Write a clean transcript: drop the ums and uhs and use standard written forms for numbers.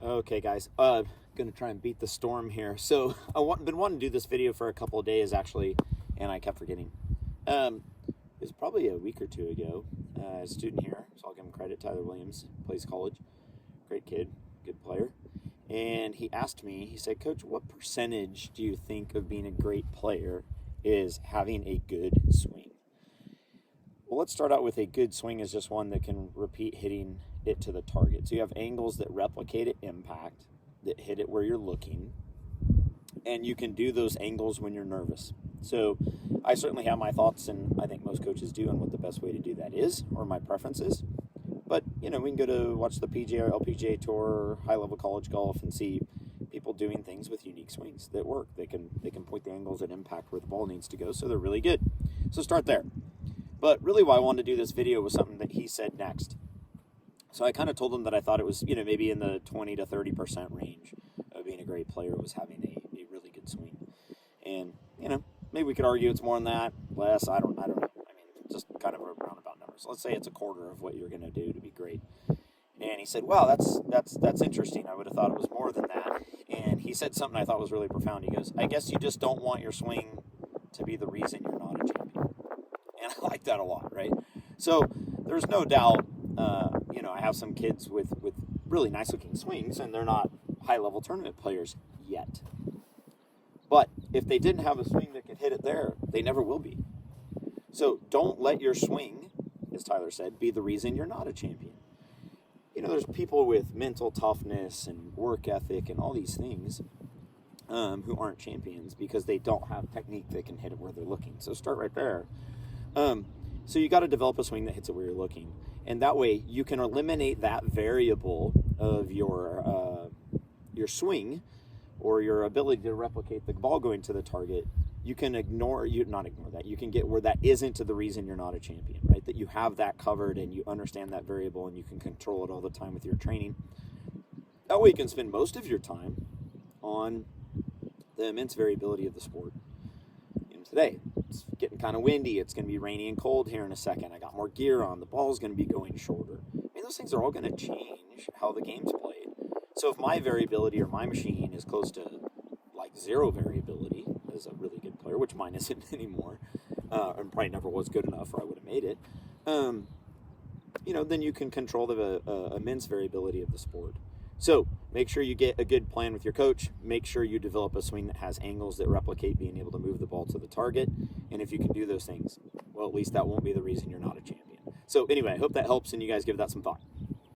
Okay, guys. Gonna try and beat the storm here. So been wanting to do this video for a couple of days actually, and I kept forgetting. It was probably a week or two ago. A student here, so I'll give him credit. Tyler Williams plays college. Great kid, good player. And he asked me. He said, "Coach, what percentage do you think of being a great player is having a good swing?" Well, let's start out with a good swing is just one that can repeat hitting it to the target. So you have angles that replicate at impact, that hit it where you're looking, and you can do those angles when you're nervous. So I certainly have my thoughts, and I think most coaches do, on what the best way to do that is, or my preferences. But, we can go to watch the PGA or LPGA Tour, high-level college golf, and see people doing things with unique swings that work. They can point the angles at impact where the ball needs to go, so they're really good. So start there. But really why I wanted to do this video was something that he said next. So I kind of told him that I thought it was, maybe in the 20 to 30% range of being a great player was having a really good swing. And, maybe we could argue it's more than that, less, I don't know. I mean, just kind of a roundabout number. So let's say it's a quarter of what you're going to do to be great. And he said, "Wow, that's interesting. I would have thought it was more than that." And he said something I thought was really profound. He goes, "I guess you just don't want your swing to be the reason you're not a champion." And I like that a lot, right? So there's no doubt, I have some kids with really nice looking swings, and they're not high-level tournament players yet. But if they didn't have a swing that could hit it there, they never will be. So don't let your swing, as Tyler said, be the reason you're not a champion. There's people with mental toughness and work ethic and all these things who aren't champions because they don't have technique that can hit it where they're looking. So start right there. So you got to develop a swing that hits it where you're looking. And that way you can eliminate that variable of your swing or your ability to replicate the ball going to the target. You can not ignore that. You can get where that isn't the reason you're not a champion, right? That you have that covered and you understand that variable and you can control it all the time with your training. That way you can spend most of your time on the immense variability of the sport. Today, it's getting kind of windy. It's going to be rainy and cold here in a second. I got more gear on. The ball's going to be going shorter. Those things are all going to change how the game's played. So if my variability or my machine is close to like zero variability as a really good player, which mine isn't anymore, and probably never was good enough or I would have made it, then you can control the immense variability of the sport. So make sure you get a good plan with your coach. Make sure you develop a swing that has angles that replicate being able to move the ball to the target. And if you can do those things, well, at least that won't be the reason you're not a champion. So anyway, I hope that helps and you guys give that some thought.